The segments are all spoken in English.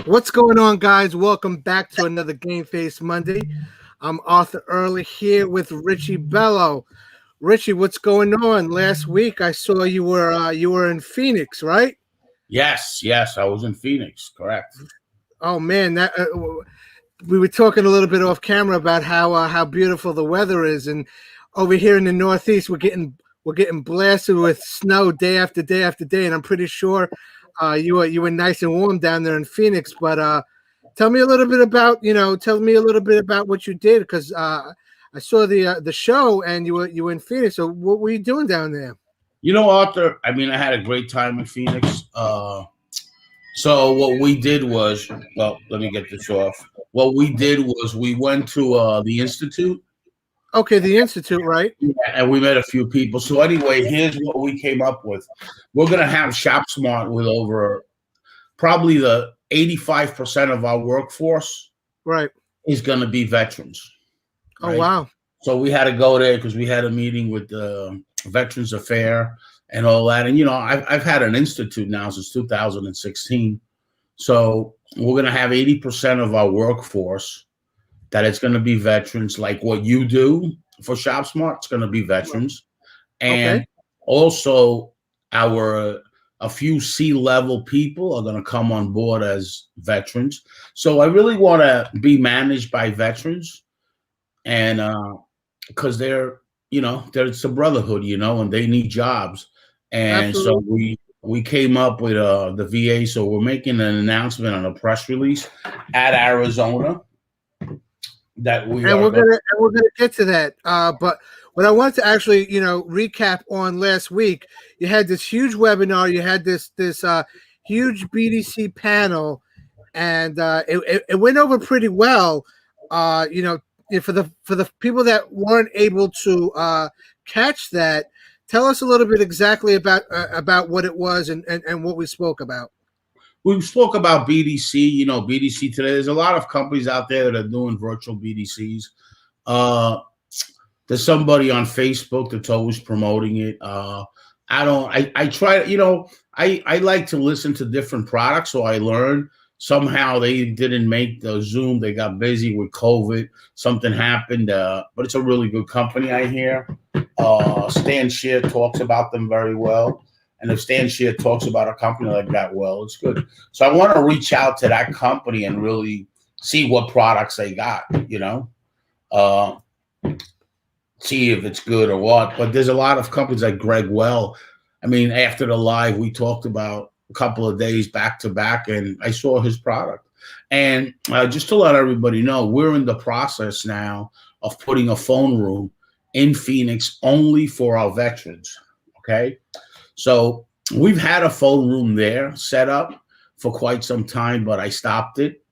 What's going on, guys? Welcome back to another Game Face Monday. I'm Arthur Early here with Richie Bello. Richie, what's going on? Last week I saw you were in Phoenix, right? Yes, I was in Phoenix, correct. Oh man, that we were talking a little bit off camera about how beautiful the weather is, and over here in the Northeast we're getting blasted with snow day after day after day, and I'm pretty sure you were nice and warm down there in Phoenix. But tell me a little bit about what you did, because I saw the show and you were in Phoenix. So what were you doing down there? Arthur, I mean, I had a great time in Phoenix. So what we did was, well, let me get this off. What we did was we went to the Institute. Okay, the Institute, right? Yeah, and we met a few people. So anyway, here's what we came up with. We're going to have Shop Smart with over probably the 85% of our workforce Right. is going to be veterans. Oh, wow. So we had to go there because we had a meeting with the Veterans Affair and all that. And, I've had an institute now since 2016. So we're going to have 80% of our workforce that it's going to be veterans, like what you do for Shop Smart. It's going to be veterans. And also a few C-level people are going to come on board as veterans. So I really want to be managed by veterans. And because there's a brotherhood, and they need jobs. And Absolutely. so we came up with the VA. So we're making an announcement on a press release at Arizona that we're gonna get to that. But what I want to actually, recap on last week, you had this huge webinar, you had this huge BDC panel, and it went over pretty well. For the people that weren't able to catch that, tell us a little bit exactly about what it was and what we spoke about. We spoke about BDC, BDC today. There's a lot of companies out there that are doing virtual BDCs. There's somebody on Facebook that's always promoting it. I try, I like to listen to different products, so I learn. Somehow they didn't make the Zoom. They got busy with COVID. Something happened, but it's a really good company, I hear. Stan Shear talks about them very well. And if Stan Shear talks about a company like that, well, it's good. So I want to reach out to that company and really see what products they got, see if it's good or what. But there's a lot of companies like Greg Well. I mean, after the live, we talked about a couple of days back to back, and I saw his product. And just to let everybody know, we're in the process now of putting a phone room in Phoenix only for our veterans, okay? So we've had a phone room there set up for quite some time, but I stopped it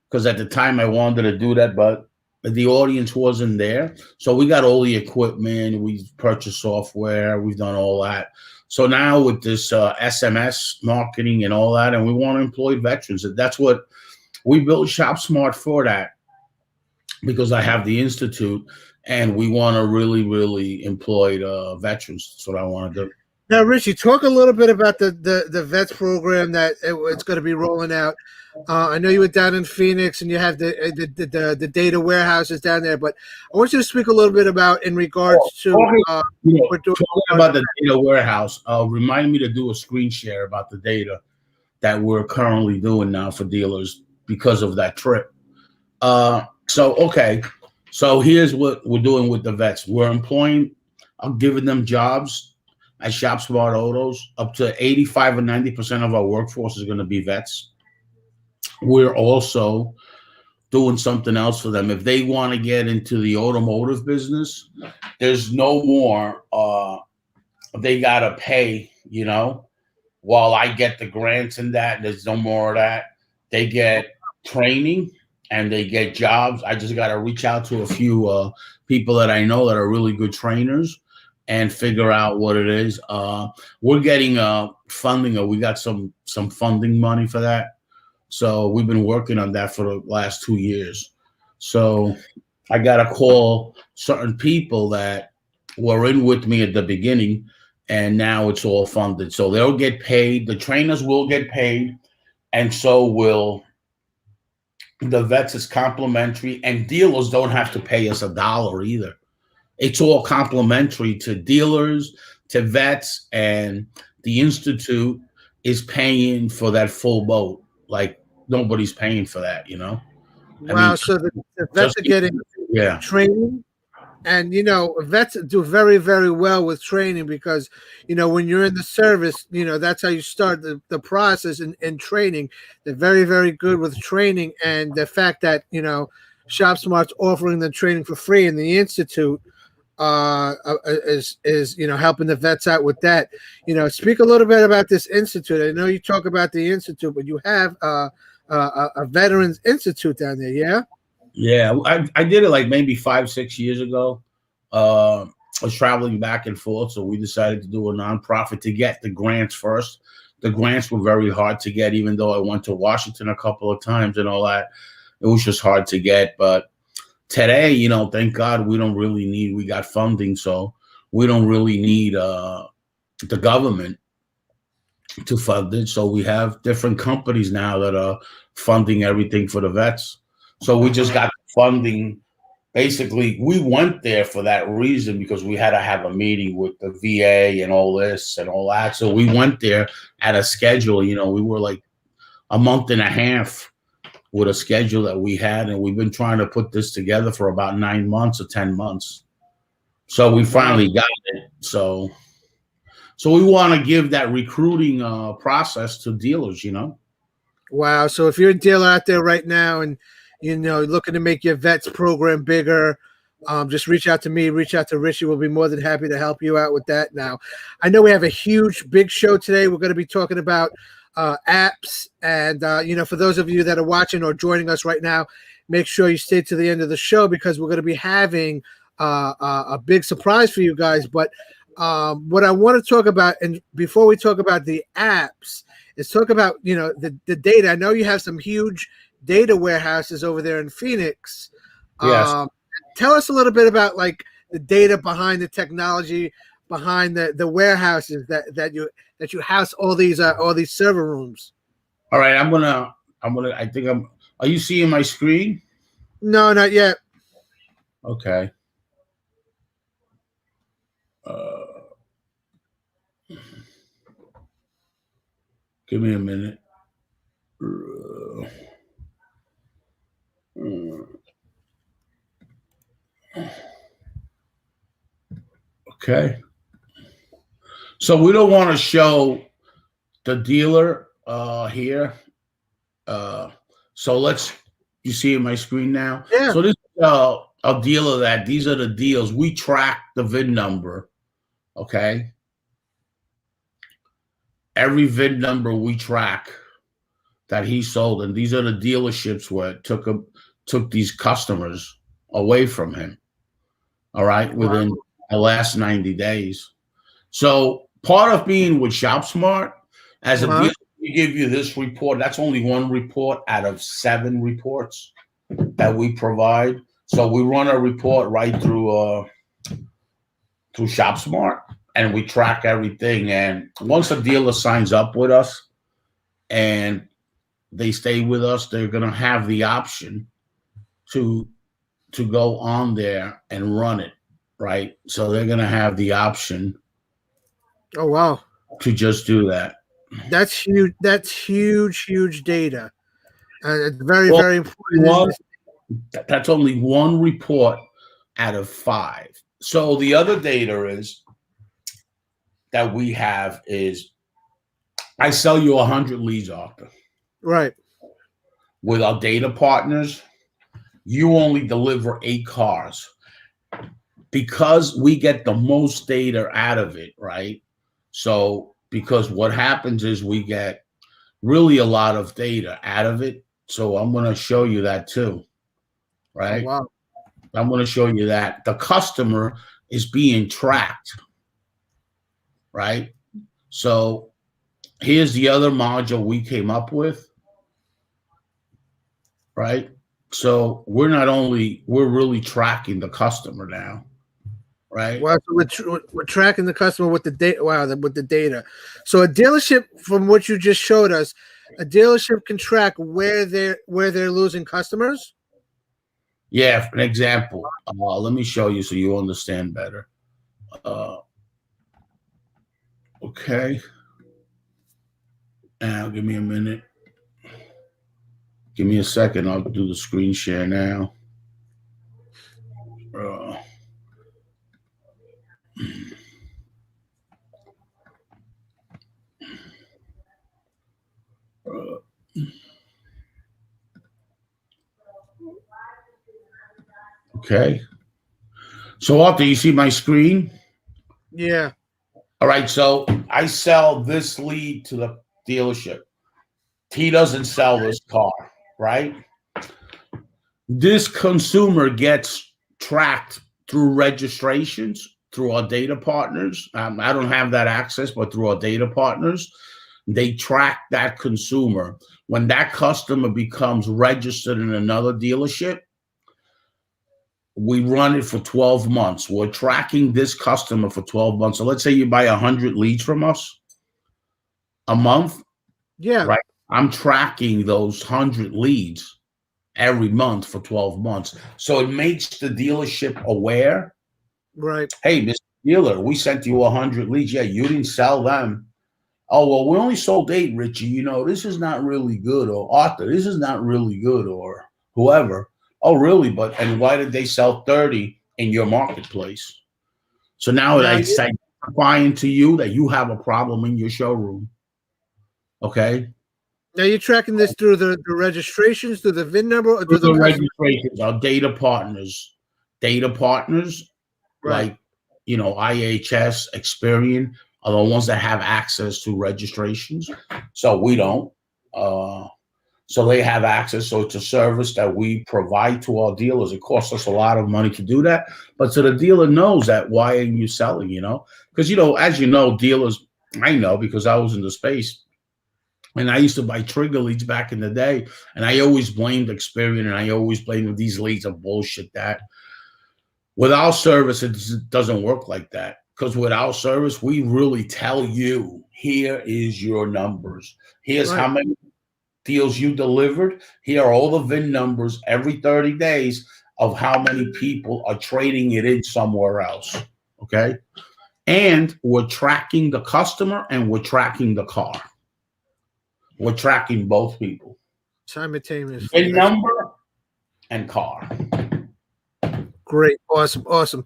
because at the time I wanted to do that, but the audience wasn't there. So we got all the equipment, we purchased software, we've done all that. So now with this SMS marketing and all that, and we want to employ veterans. That's what we built Shop Smart for, that, because I have the Institute and we want to really, really employ veterans. That's what I want to do. Now, Richie, talk a little bit about the vets program that it's going to be rolling out. I know you were down in Phoenix and you have the data warehouses down there, but I want you to speak a little bit about in regards to talking about the data warehouse. Remind me to do a screen share about the data that we're currently doing now for dealers because of that trip. So here's what we're doing with the vets. We're employing, I'm giving them jobs at Shop Smart Autos. Up to 85 or 90% of our workforce is going to be vets. We're also doing something else for them. If they want to get into the automotive business, there's no more, they got to pay, while I get the grants and that. There's no more of that. They get training and they get jobs. I just got to reach out to a few people that I know that are really good trainers and figure out what it is. We're getting funding, or we got some funding money for that. So we've been working on that for the last 2 years. So I got to call certain people that were in with me at the beginning, and now it's all funded. So they'll get paid. The trainers will get paid, and so will The vets is complimentary, and dealers don't have to pay us $1 either. It's all complimentary to dealers, to vets, and the institute is paying for that full boat. Like nobody's paying for that, you know. I Wow. mean, So the vets just are getting yeah, training. And vets do very, very well with training because when you're in the service, that's how you start the process in training. They're very, very good with training, and the fact that Shop Smart's offering the training for free in the institute is helping the vets out with that. Speak a little bit about this institute. I know you talk about the institute, but you have a veterans institute down there, yeah. yeah. I did it like maybe 5 6 years ago. I was traveling back and forth, so we decided to do a nonprofit to get the grants first. The grants were very hard to get, even though I went to Washington a couple of times and all that. It was just hard to get. But today, thank God we got funding, so we don't really need the government to fund it. So we have different companies now that are funding everything for the vets. So we just got funding. Basically, we went there for that reason because we had to have a meeting with the VA and all this and all that. So we went there at a schedule. We were like a month and a half with a schedule that we had, and we've been trying to put this together for about 9 months or 10 months. So we finally got it. So we want to give that recruiting process to dealers. Wow. So if you're a dealer out there right now and looking to make your vets program bigger, just reach out to me, reach out to Richie. We'll be more than happy to help you out with that. Now, I know we have a huge, big show today. We're going to be talking about apps. And, for those of you that are watching or joining us right now, make sure you stay to the end of the show because we're going to be having a big surprise for you guys. But what I want to talk about, and before we talk about the apps, is talk about, the data. I know you have some huge data warehouses over there in Phoenix. Yes. Tell us a little bit about like the data behind the technology behind the warehouses that you house all these server rooms. All right. Are you seeing my screen? No, not yet. Okay. Give me a minute. Okay. So we don't want to show the dealer here. So you see my screen now? Yeah. So this is a dealer these are the deals. We track the VIN number. Okay. Every VIN number we track that he sold, and these are the dealerships where it took these customers away from him. All right, within the last 90 days. So part of being with ShopSmart as a dealer, we give you this report. That's only one report out of 7 reports that we provide. So we run a report right through ShopSmart, and we track everything. And once a dealer signs up with us and they stay with us, they're going to have the option to go on there and run it, right? So they're going to have the option. Oh, wow. To just do that. That's huge. That's huge data. It's very, very important. That's only one report out of 5. So the other data is that we have is I sell you 100 leads, Arthur. Right. With our data partners, you only deliver 8 cars because we get the most data out of it, right? So because what happens is we get really a lot of data out of it. So I'm going to show you that too, right? Oh, wow. I'm going to show you that the customer is being tracked, right? So here's the other module we came up with, right? So we're really tracking the customer now, right? Wow, so we're tracking the customer with the data. Wow, with the data. So a dealership, from what you just showed us, a dealership can track where they're losing customers? Yeah, for an example, let me show you so you understand better. Okay. Now, give me a minute. Give me a second. I'll do the screen share now. Okay. So, Arthur, you see my screen? Yeah. All right. So I sell this lead to the dealership. He doesn't sell this car, right? This consumer gets tracked through registrations, through our data partners. I don't have that access, but through our data partners, they track that consumer. When that customer becomes registered in another dealership, we run it for 12 months. We're tracking this customer for 12 months. So let's say you buy 100 leads from us a month. Yeah. Right. I'm tracking those 100 leads every month for 12 months. So it makes the dealership aware. Right. Hey, Mr. Dealer, we sent you 100 leads. Yeah, you didn't sell them. Oh, well, we only sold 8, Richie. You know, this is not really good. Or Arthur, this is not really good. Or whoever. Oh, really? And why did they sell 30 in your marketplace? So now it's identifying to you that you have a problem in your showroom. Okay. Now you're tracking this through the registrations, through the VIN number, or through the registrations. Our data partners, right. like, you know, IHS, Experian are the ones that have access to registrations. So we don't. So they have access. So it's a service that we provide to our dealers. It costs us a lot of money to do that. But so the dealer knows that, why are you selling, you know? Because, you know, as you know, dealers, I know because I was in the space. And I used to buy trigger leads back in the day. And I always blamed Experian, and I always blamed these leads are bullshit. That with our service, it doesn't work like that. Because with our service, we really tell you, here is your numbers. Here's how many deals you delivered. Here are all the VIN numbers every 30 days of how many people are trading it in somewhere else. Okay. And we're tracking the customer and we're tracking the car. We're tracking both people. Simultaneously. VIN number and car. Great. Awesome. Awesome.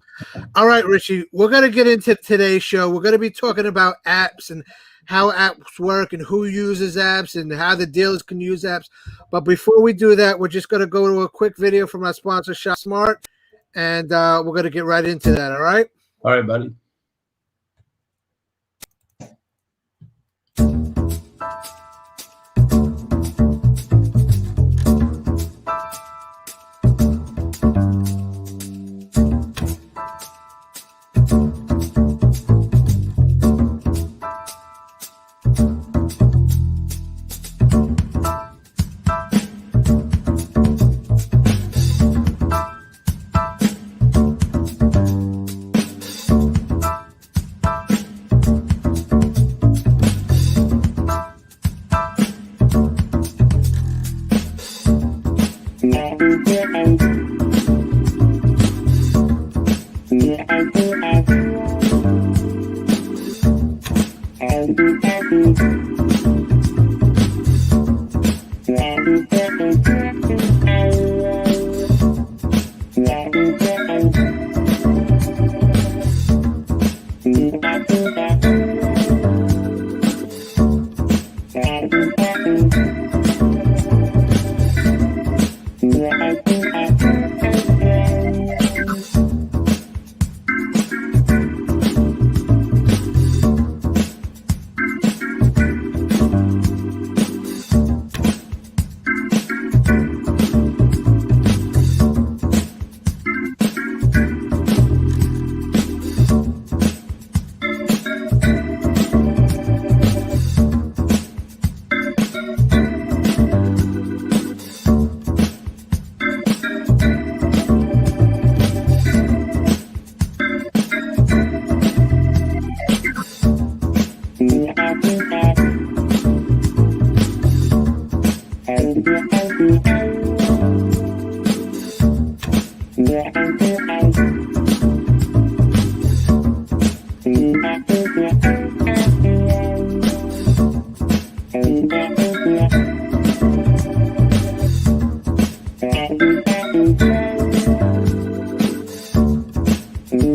All right, Richie, we're going to get into today's show. We're going to be talking about apps and how apps work and who uses apps and how the dealers can use apps. But before we do that, we're just going to go to a quick video from our sponsor, Shop Smart, and we're going to get right into that. All right? All right, buddy.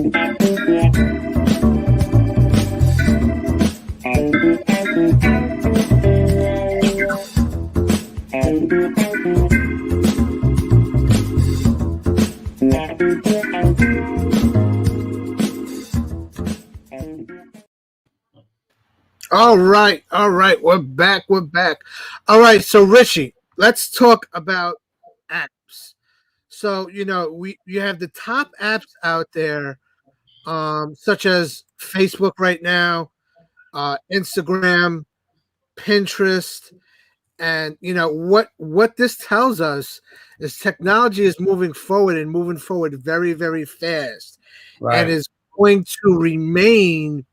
All right, we're back. We're back. All right, so Richie, let's talk about apps. So we you have the top apps out there, such as Facebook right now, Instagram, Pinterest, and what this tells us is technology is moving forward and moving forward very, very fast, and Right. is going to remain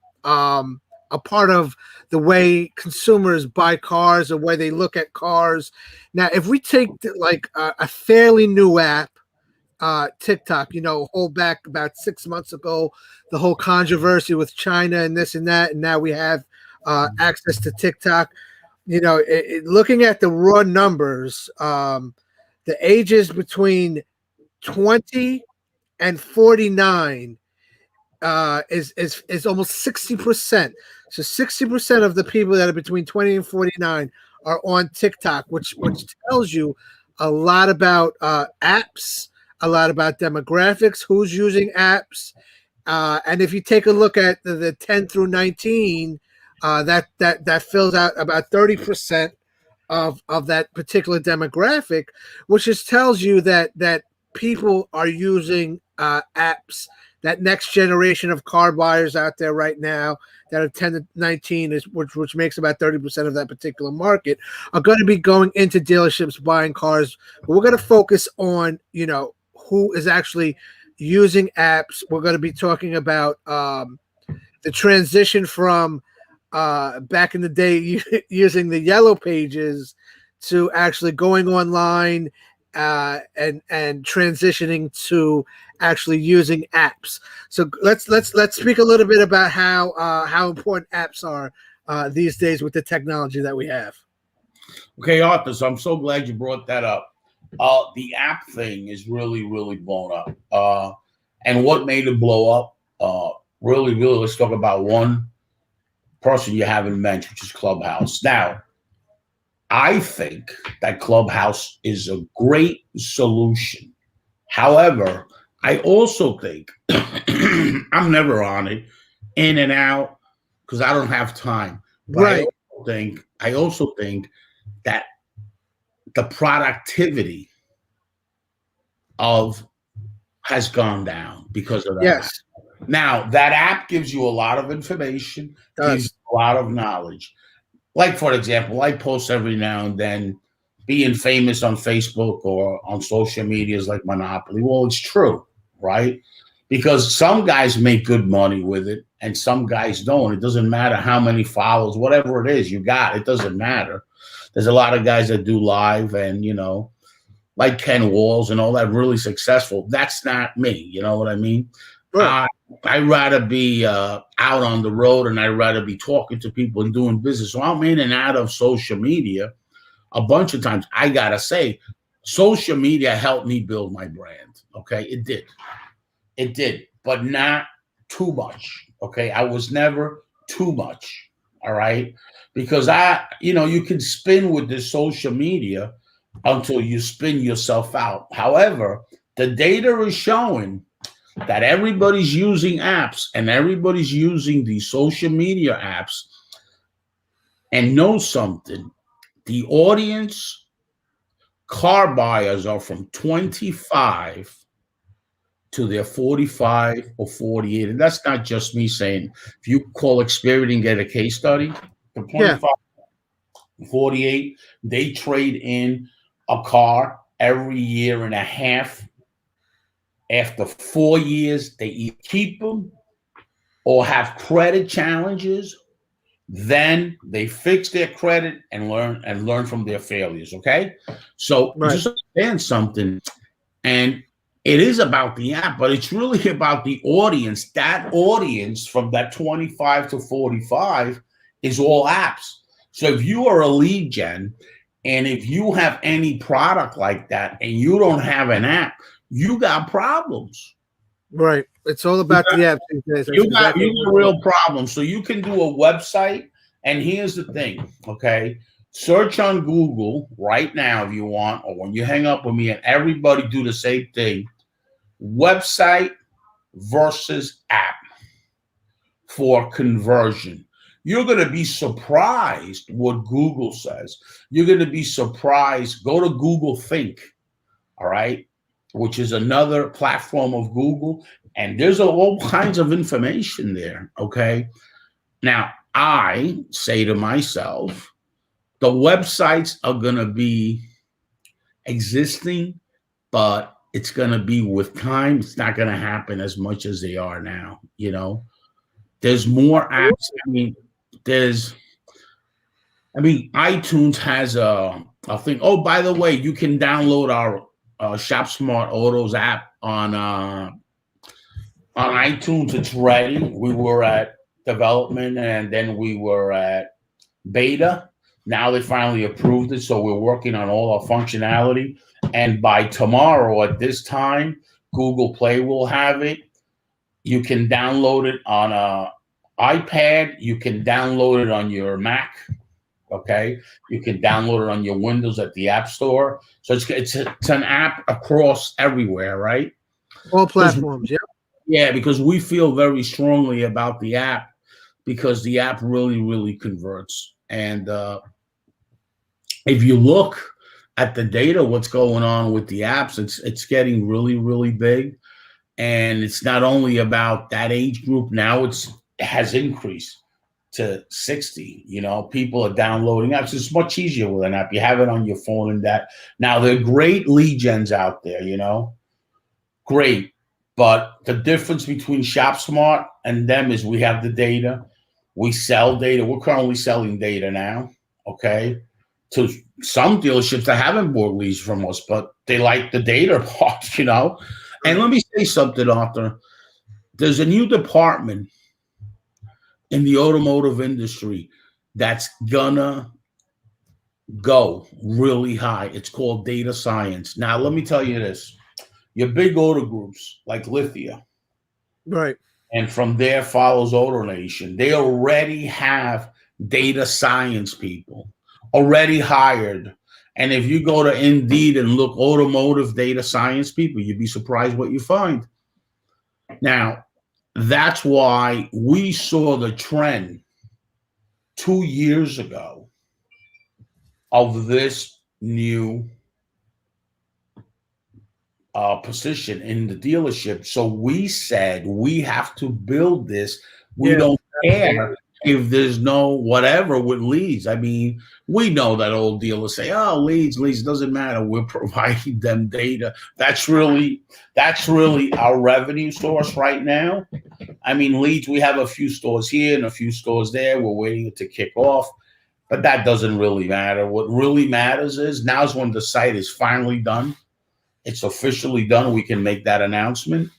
a part of the way consumers buy cars, the way they look at cars. Now, if we take like a fairly new app, TikTok, hold back about 6 months ago, the whole controversy with China and this and that, and now we have access to TikTok. Looking at the raw numbers, the ages between 20 and 49 is almost 60%. So 60% of the people that are between 20 and 49 are on TikTok, which tells you a lot about apps, a lot about demographics, who's using apps, and if you take a look at the 10 through 19, that fills out about 30% of that particular demographic, which just tells you that people are using apps. That next generation of car buyers out there right now that are 10 to 19 is which makes about 30% of that particular market, are going to be going into dealerships buying cars. But we're going to focus on who is actually using apps. We're going to be talking about the transition from back in the day using the yellow pages to actually going online and transitioning to actually using apps. So let's speak a little bit about how important apps are these days with the technology that we have. Okay, Arthur. So I'm so glad you brought that up. The app thing is really, really blown up. And what made it blow up? Really, let's talk about one person you haven't mentioned, which is Clubhouse. Now, I think that Clubhouse is a great solution. However, I also think I'm never on it, in and out, because I don't have time. But Right. I also think that the productivity of has gone down because of that. Yes. Now, that app gives you a lot of information, gives you a lot of knowledge. Like, for example, I post every now and then being famous on Facebook or on social medias like Monopoly. Well, it's true, right? Because some guys make good money with it and some guys don't. It doesn't matter how many followers, whatever it is you got, it doesn't matter. There's a lot of guys that do live and, like Ken Walls and all that, really successful. That's not me. You know what I mean? Right. I'd rather be out on the road, and I'd rather be talking to people and doing business. So I'm in and out of social media a bunch of times. I got to say, social media helped me build my brand. Okay, it did, but not too much. Okay, I was never too much. All right, because you can spin with this social media until you spin yourself out. However, the data is showing that everybody's using apps and everybody's using these social media apps, and know something. The audience car buyers are from 25 to their 45 or 48. And that's not just me saying. If you call Experian and get a case study, from 25 to 48, they trade in a car every year and a half. After 4 years, they either keep them or have credit challenges. Then they fix their credit and learn from their failures. Okay, so just understand something, and it is about the app, but it's really about the audience. That audience from that 25 to 45 is all apps. So if you are a lead gen, and if you have any product like that, and you don't have an app, you got problems. Right. It's all about the apps these days. That's You got exactly you got a real problem. So you can do a website, and here's the thing, okay? Search on Google right now if you want, or when you hang up with me, and everybody do the same thing. Website versus app for conversion. You're going to be surprised what Google says. You're going to be surprised. Go to Google Think, all right, which is another platform of Google, and there's all kinds of information there, okay? Now, I say to myself, the websites are going to be existing, but it's going to be with time. It's not going to happen as much as they are now, you know? There's more apps. iTunes has a thing. Oh, by the way, you can download our Shop Smart Autos app on iTunes. It's ready. We were at development, and then we were at beta. Now they finally approved it, so we're working on all our functionality. And by tomorrow at this time, Google Play will have it. You can download it on a iPad. You can download it on your Mac. Okay, you can download it on your Windows at the App Store. So it's an app across everywhere, right? all platforms. Yeah. Yeah, because we feel very strongly about the app, because the app really converts. And if you look at the data, what's going on with the apps, it's getting really big. And it's not only about that age group. Now it has increased to 60. You know, people are downloading apps. It's much easier with an app. You have it on your phone, and that. Now there are great lead gens out there, you know, great. But the difference between ShopSmart and them is we have the data. We sell data. We're currently selling data now, okay, to some dealerships that haven't bought leads from us, but they like the data part, you know. And let me say something, Arthur. There's a new department in the automotive industry that's gonna go really high. It's called data science. Now, let me tell you this. Your big auto groups like Lithia, Right. and from there follows AutoNation. They already have data science people already hired. And if you go to Indeed and look automotive data science people, you'd be surprised what you find. Now, that's why we saw the trend 2 years ago of this new position in the dealership. So we said we have to build this. We don't care if there's no whatever with leads. I mean, we know that old dealers say, "Oh, leads, doesn't matter. We're providing them data." That's really our revenue source right now. I mean, leads. We have a few stores here and a few stores there. We're waiting to kick off, but that doesn't really matter. What really matters is now's when the site is finally done. It's officially done. We can make that announcement.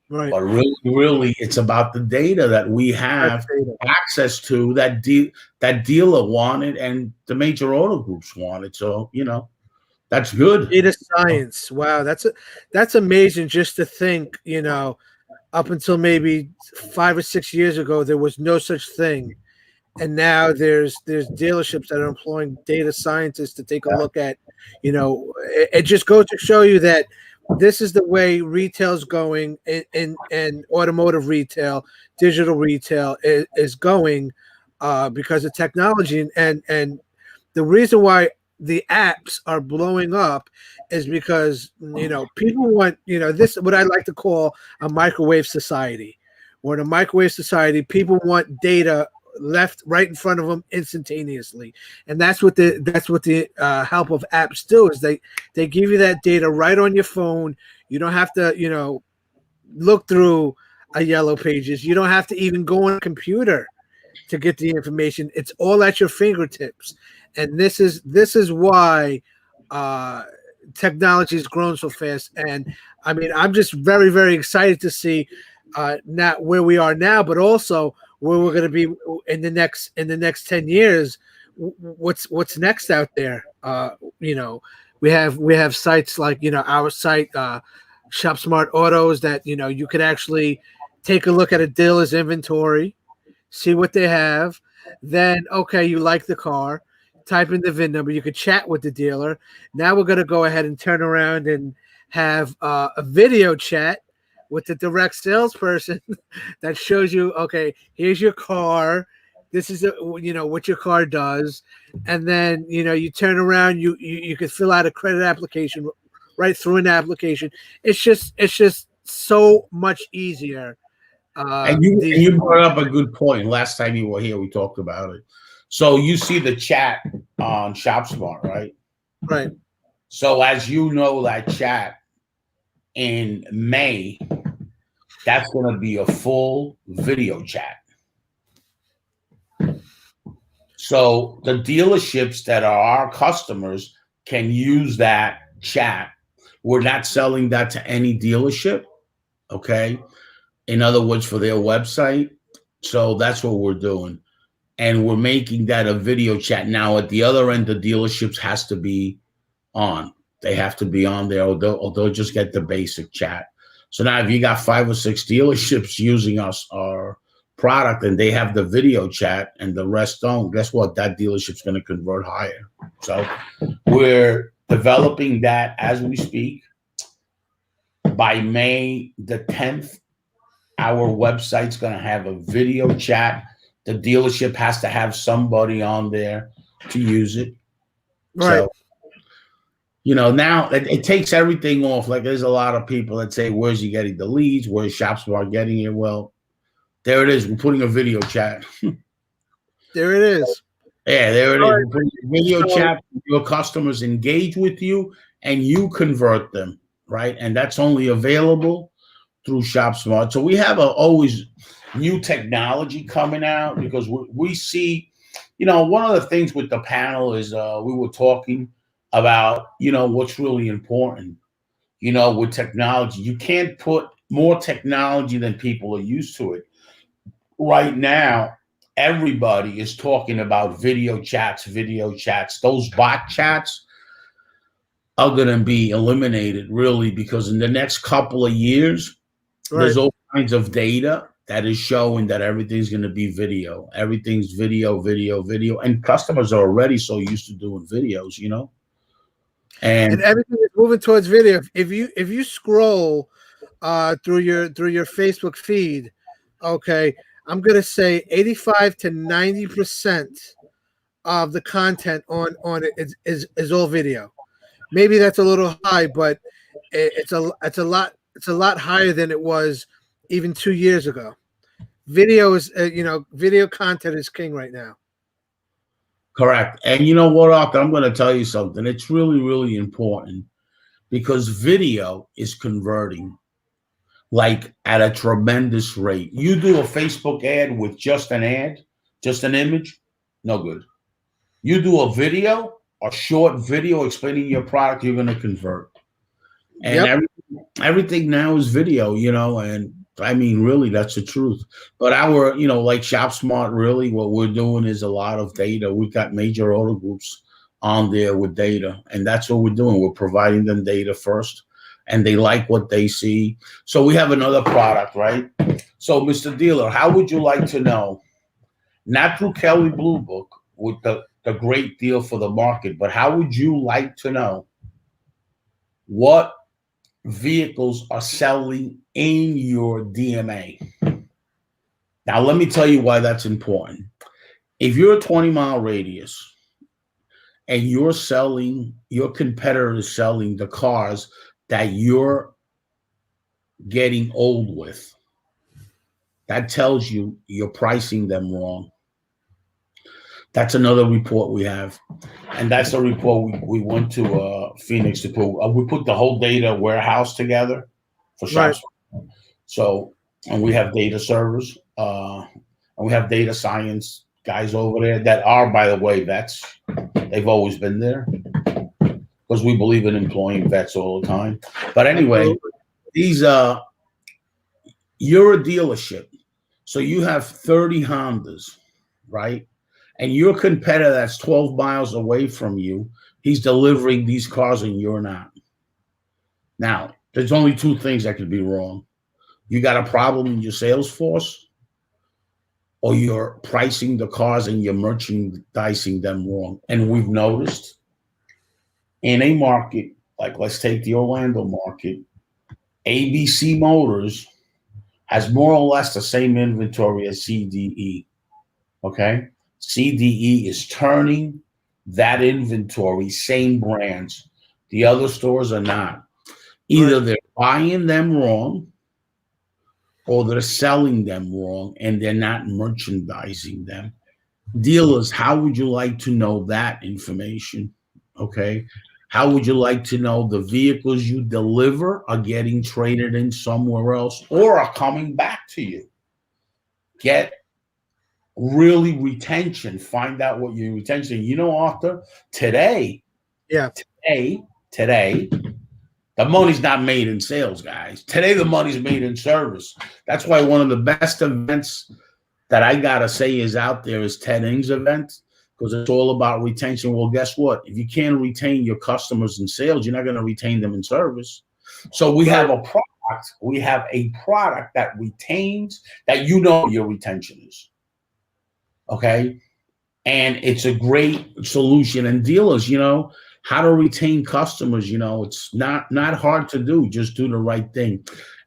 Right. But really, it's about the data that we have access to, that dealer wanted and the major auto groups wanted. So, you know, that's good. Data science. Wow, that's amazing just to think, you know, up until maybe 5 or 6 years ago, there was no such thing. And now there's dealerships that are employing data scientists to take a look at, you know, it just goes to show you that this is the way retail's going, and automotive retail, digital retail is going because of technology. And the reason why the apps are blowing up is because, you know, people want, you know, this what I like to call a microwave society. Or in a microwave society, people want data left right in front of them instantaneously, and that's what the help of apps do, is they give you that data right on your phone. You don't have to, you know, look through a yellow pages. You don't have to even go on a computer to get the information. It's all at your fingertips, and this is why technology has grown so fast. And I mean, I'm just very excited to see not where we are now, but also where we're going to be in the next 10 years. What's next out there? You know, we have sites like, you know, our site, Shop Smart Autos, that, you know, you could actually take a look at a dealer's inventory, see what they have. Then, okay, you like the car, type in the VIN number. You could chat with the dealer. Now we're going to go ahead and turn around and have a video chat with the direct salesperson that shows you, okay, here's your car. This is what your car does, and then you turn around. You can fill out a credit application right through an application. It's just so much easier. And you brought up a good point. Last time you were here, we talked about it. So you see the chat on ShopSmart, right? Right. So as you know, that chat in May, that's going to be a full video chat. So the dealerships that are our customers can use that chat. We're not selling that to any dealership, okay? In other words, for their website. So that's what we're doing. And we're making that a video chat. Now, at the other end, the dealerships has to be on. They have to be on there, or they'll just get the basic chat. So now if you got 5 or 6 dealerships using our product and they have the video chat and the rest don't, guess what? That dealership's going to convert higher. So we're developing that as we speak. By May the 10th, our website's going to have a video chat. The dealership has to have somebody on there to use it. Right. So, now it takes everything off. Like there's a lot of people that say, where's he getting the leads? Where's ShopSmart getting it? Well, there it is. We're putting a video chat. There it is. Yeah, there it is. We're putting a video chat. Your customers engage with you and you convert them, right? And that's only available through ShopSmart. So we have always new technology coming out because we see, one of the things with the panel is we were talking about, what's really important, with technology. You can't put more technology than people are used to it. Right now, everybody is talking about video chats. Those bot chats are going to be eliminated, really, because in the next couple of years, there's all kinds of data that is showing that everything's going to be video. Everything's video. And customers are already so used to doing videos, And everything is moving towards video. If you scroll through your Facebook feed, okay, I'm gonna say 85 to 90% of the content on it is all video. Maybe that's a little high, but it's a lot higher than it was even 2 years ago. Video is video content is king right now. Correct. And you know what, Arthur? I'm going to tell you something. It's really, really important because video is converting like at a tremendous rate. You do a Facebook ad with just an image, no good. You do a video, a short video explaining your product, you're going to convert. And everything now is video, and I mean, really, that's the truth. But our, like ShopSmart, really, what we're doing is a lot of data. We've got major auto groups on there with data, and that's what we're doing. We're providing them data first, and they like what they see. So we have another product, right? So, Mr. Dealer, how would you like to know, not through Kelley Blue Book with the great deal for the market, but how would you like to know what vehicles are selling in your DMA? Now, let me tell you why that's important. If you're a 20-mile radius and your competitor is selling the cars that you're getting old with, that tells you you're pricing them wrong. That's another report we have. And that's a report we went to Phoenix to put. We put the whole data warehouse together for shops. Right. So, and we have data servers, and we have data science guys over there that are, by the way, vets. They've always been there because we believe in employing vets all the time. But anyway, you're a dealership. So you have 30 Hondas, right? And your competitor that's 12 miles away from you, he's delivering these cars and you're not. Now, there's only 2 things that could be wrong. you got a problem in your sales force, or you're pricing the cars and you're merchandising them wrong. And we've noticed in a market, like let's take the Orlando market, ABC Motors has more or less the same inventory as CDE. Okay. CDE is turning that inventory, same brands. The other stores are not. Either they're buying them wrong or they're selling them wrong and they're not merchandising them. Dealers, how would you like to know that information? Okay. How would you like to know the vehicles you deliver are getting traded in somewhere else or are coming back to you? Get really retention. Find out what your retention. You know, Arthur, today, the money's not made in sales, guys. Today, the money's made in service. That's why one of the best events that I gotta say is out there is Ted Ng's event, because it's all about retention. Well, guess what? If you can't retain your customers in sales, you're not going to retain them in service. So we have a product. We have a product that retains, that you know your retention is. Okay. And it's a great solution. And dealers, you know, how to retain customers, you know, it's not hard to do. Just do the right thing.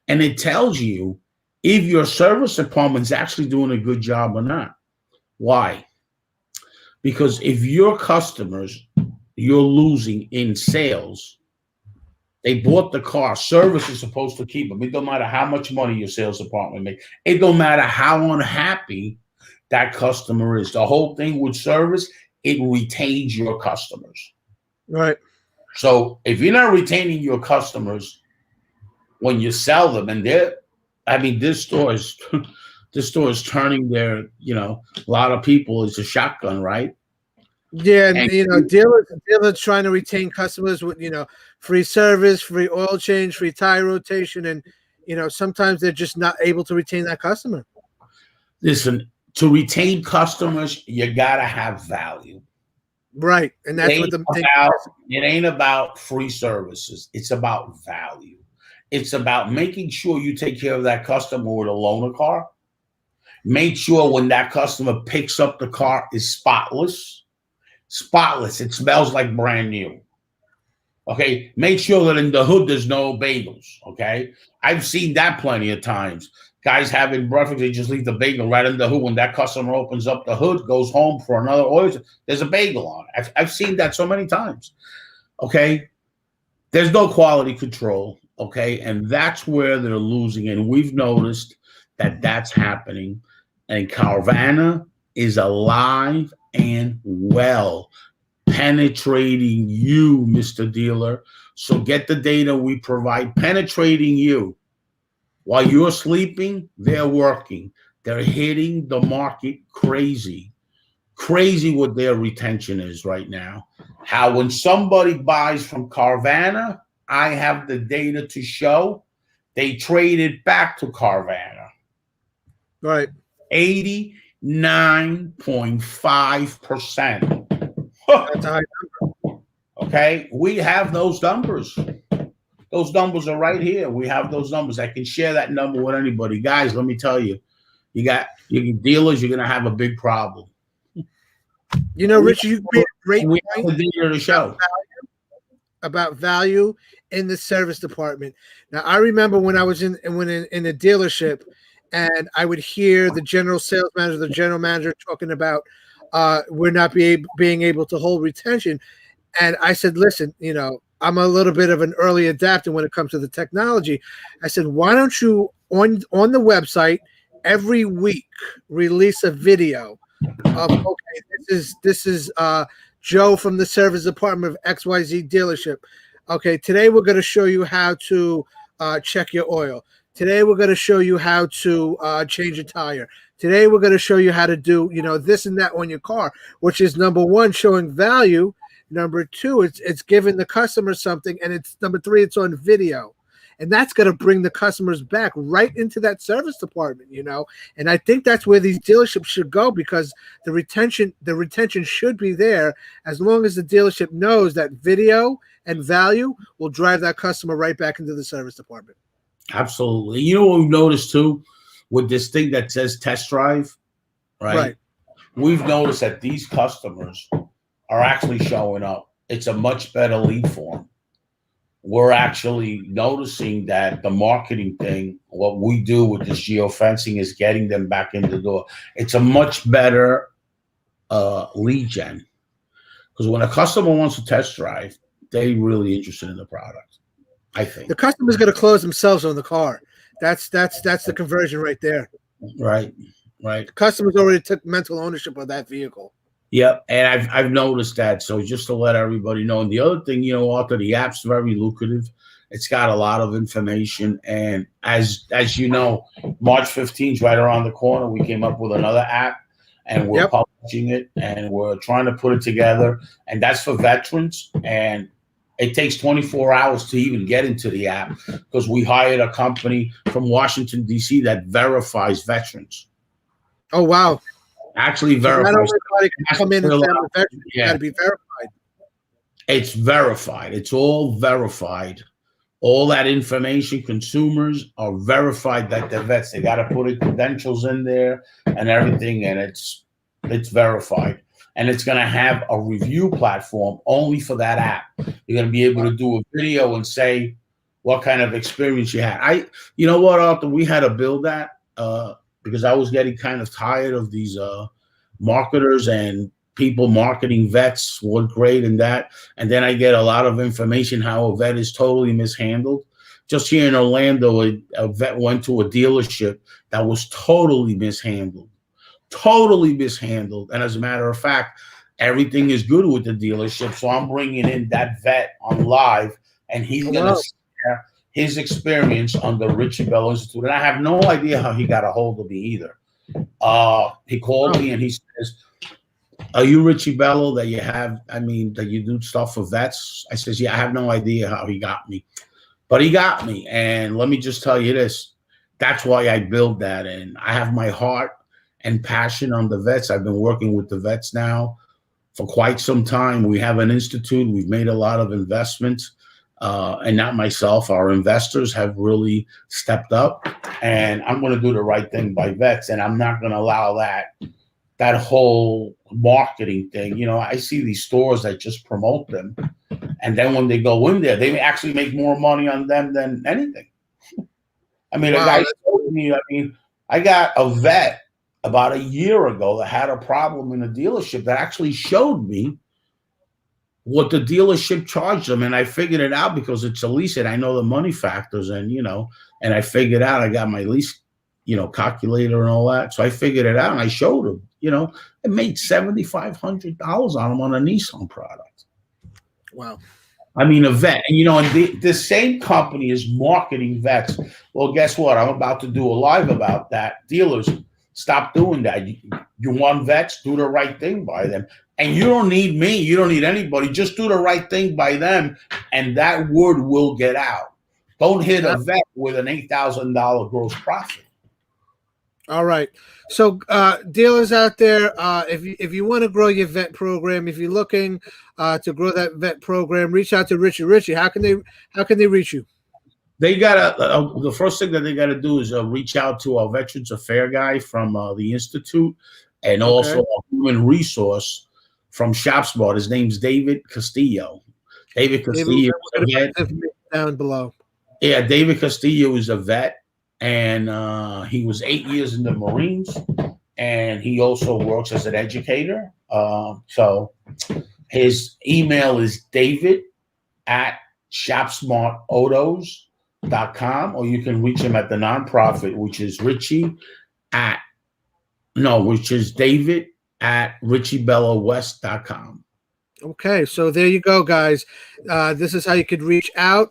And it tells you if your service department is actually doing a good job or not. Why? Because if your customers you're losing in sales, they bought the car, service is supposed to keep them. It don't matter how much money your sales department makes. It don't matter how unhappy that customer is. The whole thing with service, it retains your customers. Right. So if you're not retaining your customers when you sell them, and this store is turning their, you know, a lot of people, it's a shotgun, right? Yeah, and you know, dealers trying to retain customers with, you know, free service, free oil change, free tire rotation, and you know, sometimes they're just not able to retain that customer. Listen, to retain customers, you gotta have value. Right. And that's what it ain't about free services. It's about value. It's about making sure you take care of that customer with a loaner car. Make sure when that customer picks up the car is spotless. Spotless. It smells like brand new. Okay. Make sure that in the hood there's no bagels. Okay. I've seen that plenty of times. Guys having breakfast, they just leave the bagel right in the hood. When that customer opens up the hood, goes home for another oil, there's a bagel on it. I've seen that so many times. Okay. There's no quality control. Okay. And that's where they're losing. And we've noticed that that's happening. And Carvana is alive and well, penetrating you, Mr. Dealer. So get the data we provide, penetrating you. While you're sleeping, they're working. They're hitting the market crazy. Crazy what their retention is right now. How when somebody buys from Carvana, I have the data to show they trade it back to Carvana. Right. 89.5%. That's a high number. Okay, we have those numbers. Those numbers are right here. We have those numbers. I can share that number with anybody. Guys, let me tell you, you dealers, you're going to have a big problem. You know, Richie, you made a great point to show about value in the service department. Now, I remember when I was in a dealership, and I would hear the general sales manager, the general manager talking about we're not being able to hold retention. And I said, listen, you know, I'm a little bit of an early adapter when it comes to the technology. I said, why don't you on the website every week release a video of, okay, this is Joe from the service department of XYZ dealership. Okay, today we're going to show you how to check your oil. Today we're going to show you how to change a tire. Today we're going to show you how to do, you know, this and that on your car, which is number one, showing value. Number two, it's giving the customer something, and it's number three, it's on video. And that's going to bring the customers back right into that service department, you know. And I think that's where these dealerships should go, because the retention should be there as long as the dealership knows that video and value will drive that customer right back into the service department. Absolutely. You know what we've noticed too with this thing that says test drive, right? Right. We've noticed that these customers are actually showing up. It's a much better lead form. We're actually noticing that the marketing thing, what we do with this geofencing is getting them back in the door. It's a much better lead gen because when a customer wants to test drive, they really interested in the product, I think. The customer's going to close themselves on the car. That's the conversion right there. Right, right. The customers already took mental ownership of that vehicle. Yep, and I've noticed that. So just to let everybody know, and the other thing, you know, Arthur, the app's very lucrative. It's got a lot of information, and as you know, March 15th is right around the corner. We came up with another app, and we're Yep. publishing it, and we're trying to put it together, and that's for veterans. And it takes 24 hours to even get into the app because we hired a company from Washington D.C. that verifies veterans. Oh wow! Actually So not verifies. everybody can come in and say I'm a veteran. You Yeah. got to be verified. It's verified. It's all verified. All that information, consumers are verified that they're vets. They got to put in credentials in there and everything, and it's verified. And it's going to have a review platform only for that app. You're going to be able to do a video and say what kind of experience you had. You know what, Arthur? We had to build that because I was getting kind of tired of these marketers and people marketing vets, what great and that. And then I get a lot of information how a vet is totally mishandled. Just here in Orlando, a vet went to a dealership that was totally mishandled. Totally mishandled. And as a matter of fact, everything is good with the dealership. So I'm bringing in that vet on live, and he's going to share his experience on the Richie Bello Institute. And I have no idea how he got a hold of me either. He called me and he says, "Are you Richie Bello that you have, that you do stuff for vets?" I says, "Yeah, I have no idea how he got me, but he got me." And let me just tell you this, that's why I build that. And I have my heart and passion on the vets. I've been working with the vets now for quite some time. We have an institute. We've made a lot of investments. And not myself, our investors have really stepped up. And I'm going to do the right thing by vets. And I'm not going to allow that whole marketing thing. You know, I see these stores that just promote them. And then when they go in there, they actually make more money on them than anything. A guy told me, I got a vet about a year ago that had a problem in a dealership that actually showed me what the dealership charged them. And I figured it out because it's a lease and I know the money factors and, and I figured out, I got my lease, calculator and all that. So I figured it out and I showed him, it made $7,500 on him on a Nissan product. Wow. A vet. And, and the same company is marketing vets. Well, guess what? I'm about to do a live about that. Dealers, stop doing that. You want vets, do the right thing by them. And you don't need me. You don't need anybody. Just do the right thing by them, and that word will get out. Don't hit a vet with an $8,000 gross profit. All right. So dealers out there, if you want to grow your vet program, if you're looking to grow that vet program, reach out to Richie. Richie, how can they reach you? They gotta the first thing that they gotta do is reach out to our Veterans Affairs guy from the Institute, and also a human resource from ShopSmart. His name's David Castillo. David Castillo is a vet. Down below. Yeah, David Castillo is a vet, and he was 8 years in the Marines, and he also works as an educator. So his email is david@shopsmartautos.com, or you can reach him at the nonprofit, which is David@RichieBelloWest.com. Okay, so there you go, guys. This is how you could reach out.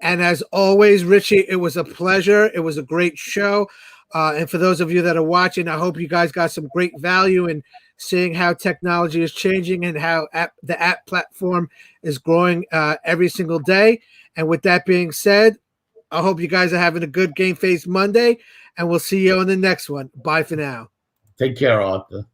And as always, Richie, it was a pleasure. It was a great show. And for those of you that are watching, I hope you guys got some great value in seeing how technology is changing and how the app platform is growing every single day. And with that being said, I hope you guys are having a good Game Face Monday, and we'll see you on the next one. Bye for now. Take care, Arthur.